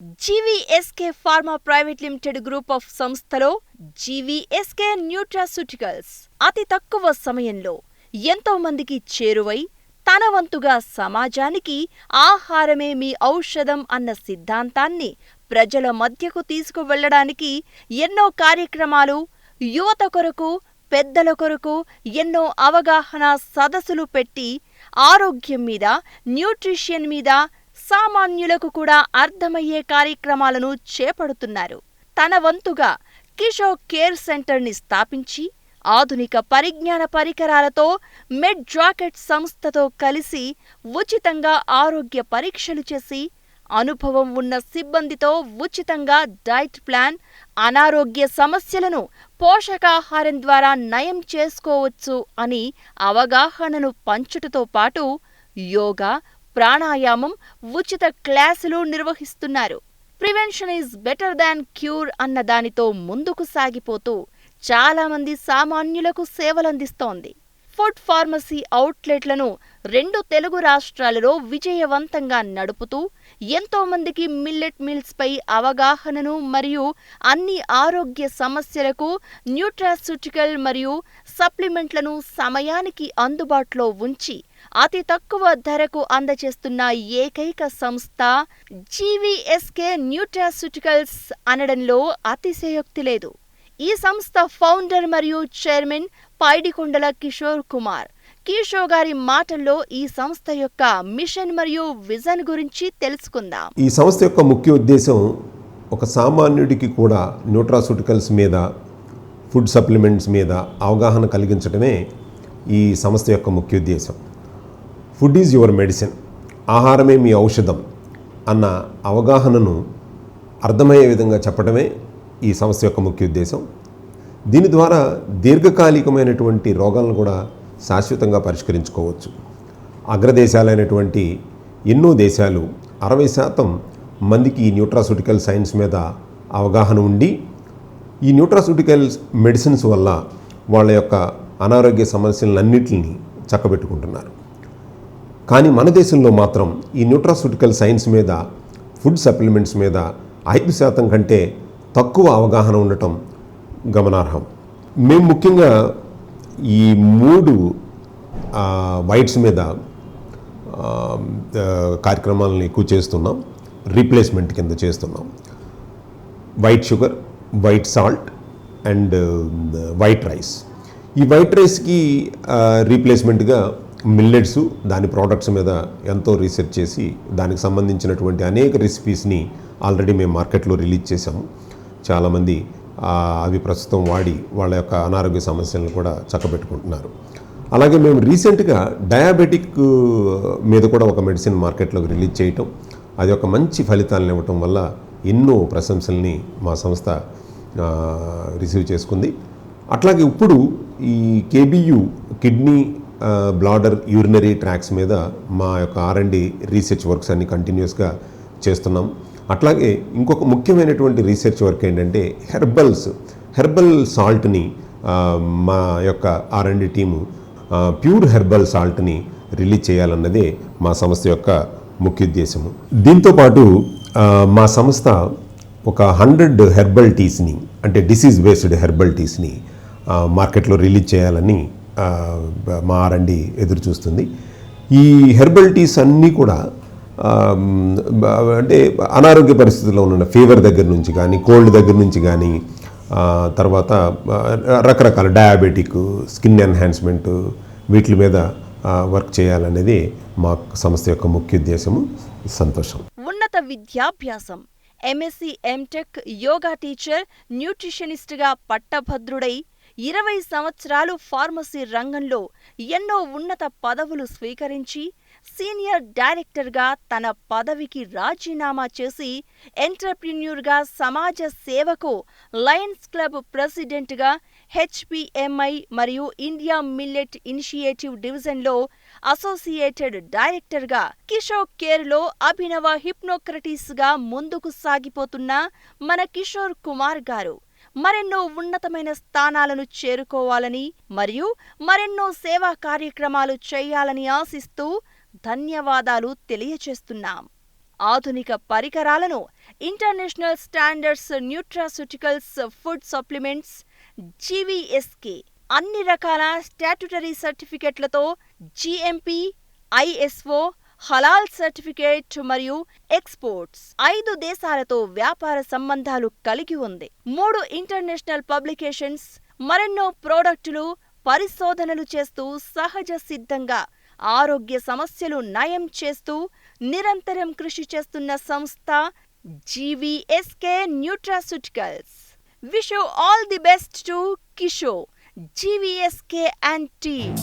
జీవీఎస్కే pharma private limited group of సంస్థలో జీవీఎస్కే nutraceuticals అతి తక్కువ సమయంలో ఎంతో మందికి చేరువై తన వంతుగా సమాజానికి ఆహారమే మీ ఔషధం అన్న సిద్ధాంతాన్ని ప్రజల మధ్యకు తీసుకువెళ్లడానికి ఎన్నో కార్యక్రమాలు, యువత కొరకు, పెద్దల కొరకు ఎన్నో అవగాహన సదస్సులు పెట్టి ఆరోగ్యం మీద, న్యూట్రిషన్ మీద సామాన్యులకు కూడా అర్థమయ్యే కార్యక్రమాలను చేపడుతున్నారు. తన వంతుగా కిషోర్ కేర్ సెంటర్ని స్థాపించి ఆధునిక పరిజ్ఞాన పరికరాలతో మెడ్రాకెట్ సంస్థతో కలిసి ఉచితంగా ఆరోగ్య పరీక్షలు చేసి అనుభవం ఉన్న సిబ్బందితో ఉచితంగా డైట్ ప్లాన్, అనారోగ్య సమస్యలను పోషకాహారం ద్వారా నయం చేసుకోవచ్చు అని అవగాహనను పంచుటతో పాటు యోగా, ప్రాణాయామం ఉచిత క్లాసులు నిర్వహిస్తున్నారు. Prevention is better than cure అన్న దానితో ముందుకు సాగిపోతూ చాలామంది సామాన్యులకు సేవలందిస్తోంది. ఫుడ్ ఫార్మసీ అవుట్లెట్లను 2 తెలుగు రాష్ట్రాలలో విజయవంతంగా నడుపుతూ ఎంతో మందికి మిల్లెట్ మీల్స్ పై అవగాహనను మరియు అన్ని ఆరోగ్య సమస్యలకు న్యూట్రాస్యూటికల్ మరియు సప్లిమెంట్లను సమయానికి అందుబాటులో ఉంచి అతి తక్కువ ధరకు అందజేస్తున్న ఏకైక సంస్థ జీవీఎస్కే న్యూట్రాస్యూటికల్స్ అనడంలో అతిశయోక్తి లేదు. ఈ సంస్థ ఫౌండర్ మరియు చైర్మన్ పైడికొండల కిషోర్ కుమార్. కిషోర్ గారి మాటల్లో ఈ సంస్థ యొక్క మిషన్ మరియు విజన్ గురించి తెలుసుకుందాం. ఈ సంస్థ యొక్క ముఖ్య ఉద్దేశం ఒక సామాన్యుడికి కూడా న్యూట్రాస్యూటికల్స్ మీద, ఫుడ్ సప్లిమెంట్స్ మీద అవగాహన కలిగించడమే ఈ సంస్థ యొక్క ముఖ్య ఉద్దేశం. ఫుడ్ ఈజ్ యువర్ మెడిసిన్, ఆహారమే మీ ఔషధం అన్న అవగాహనను అర్థమయ్యే విధంగా చెప్పడమే ఈ సంస్థ యొక్క ముఖ్య ఉద్దేశం. దీని ద్వారా దీర్ఘకాలికమైనటువంటి రోగాలను కూడా శాశ్వతంగా పరిష్కరించుకోవచ్చు. అగ్రదేశాలైనటువంటి ఎన్నో దేశాలు 60% మందికి ఈ న్యూట్రాస్యూటికల్ సైన్స్ మీద అవగాహన ఉండి ఈ న్యూట్రాస్యూటికల్ మెడిసిన్స్ వల్ల వాళ్ళ యొక్క అనారోగ్య సమస్యలన్నింటినీ చక్కబెట్టుకుంటున్నారు. కానీ మన దేశంలో మాత్రం ఈ న్యూట్రాస్యూటికల్ సైన్స్ మీద, ఫుడ్ సప్లిమెంట్స్ మీద 5% కంటే తక్కువ అవగాహన ఉండటం గమనార్హం. మేము ముఖ్యంగా ఈ 3 వైట్స్ మీద కార్యక్రమాలను ఎక్కువ చేస్తున్నాం. రీప్లేస్మెంట్ కింద చేస్తున్నాం. White sugar, white salt and white rice. ఈ వైట్ రైస్కి రీప్లేస్మెంట్గా మిల్లెట్స్, దాని ప్రోడక్ట్స్ మీద ఎంతో రీసెర్చ్ చేసి దానికి సంబంధించినటువంటి అనేక రెసిపీస్ని ఆల్రెడీ మేము మార్కెట్లో రిలీజ్ చేశాము. చాలామంది అవి ప్రస్తుతం వాడి వాళ్ళ యొక్క అనారోగ్య సమస్యలను కూడా చక్కబెట్టుకుంటున్నారు. అలాగే మేము రీసెంట్గా డయాబెటిక్ మీద కూడా ఒక మెడిసిన్ మార్కెట్లోకి రిలీజ్ చేయటం, అది ఒక మంచి ఫలితాలను ఇవ్వటం వల్ల ఎన్నో ప్రశంసల్ని మా సంస్థ రిసీవ్ చేసుకుంది. అట్లాగే ఇప్పుడు ఈ కేబియు, కిడ్నీ, బ్లాడర్, యూరినరీ ట్రాక్స్ మీద మా యొక్క R&D రీసెర్చ్ వర్క్స్ అన్ని కంటిన్యూస్గా చేస్తున్నాం. అట్లాగే ఇంకొక ముఖ్యమైనటువంటి రీసెర్చ్ వర్క్ ఏంటంటే హెర్బల్ సాల్ట్ని మా యొక్క R&D టీము ప్యూర్ హెర్బల్ సాల్ట్ని రిలీజ్ చేయాలన్నదే మా సంస్థ యొక్క ముఖ్య ఉద్దేశము. దీంతోపాటు మా సంస్థ ఒక 100 హెర్బల్ టీస్ని, అంటే డిసీజ్ బేస్డ్ హెర్బల్ టీస్ని మార్కెట్లో రిలీజ్ చేయాలని మా R&D ఎదురు చూస్తుంది. ఈ హెర్బల్ టీస్ అన్నీ కూడా అంటే అనారోగ్య పరిస్థితుల్లో ఉన్న ఫీవర్ దగ్గర నుంచి కానీ, కోల్డ్ దగ్గర నుంచి కానీ, తర్వాత రకరకాల డయాబెటిక్, స్కిన్ ఎన్హాన్స్మెంట్, వీటి మీద వర్క్ చేయాలనేది మా సంస్థ యొక్క ముఖ్య ఉద్దేశము. సంతోషం. ఉన్నత విద్యాభ్యాసం, MSc, MTech, యోగా టీచర్, న్యూట్రిషనిస్ట్గా పట్టభద్రుడై 20 సంవత్సరాలు ఫార్మసీ రంగంలో ఎన్నో ఉన్నత పదవులు స్వీకరించి సీనియర్ డైరెక్టర్గా తన పదవికి రాజీనామా చేసి ఎంటర్ప్రెన్యూర్గా సమాజ సేవకు లయన్స్ క్లబ్ ప్రెసిడెంట్గా HPMI మరియు ఇండియా మిల్లెట్ ఇనిషియేటివ్ డివిజన్లో అసోసియేటెడ్ డైరెక్టర్గా కిషోర్ కేర్లో అభినవ హిప్నోక్రటీస్గా ముందుకు సాగిపోతున్న మన కిషోర్ కుమార్ గారు మరెన్నో ఉన్నతమైన స్థానాలను చేరుకోవాలని మరియు మరెన్నో సేవా కార్యక్రమాలు చేయాలని ఆశిస్తూ ధన్యవాదాలు తెలియచేస్తున్నాం. ఆధునిక పరికరాలను international standards nutraceuticals food supplements జీవీఎస్కే అన్ని రకాల స్టాట్యుటరీ సర్టిఫికెట్లతో జీఎంపీ, ఐఎస్ఓ, హలాల్ సర్టిఫికేట్ మరియు ఎక్స్పోర్ట్స్ 5 దేశాలతో వ్యాపార సంబంధాలు కలిగి ఉంది. 3 ఇంటర్నేషనల్ పబ్లికేషన్స్, మరెన్నో ప్రోడక్టులు, పరిశోధనలు చేస్తూ సహజ సిద్ధంగా ఆరోగ్య సమస్యలు నయం చేస్తూ నిరంతరం కృషి చేస్తున్న సంస్థ జీవీఎస్కే nutraceuticals. Wish you all the best to Kishore, GVSK and team.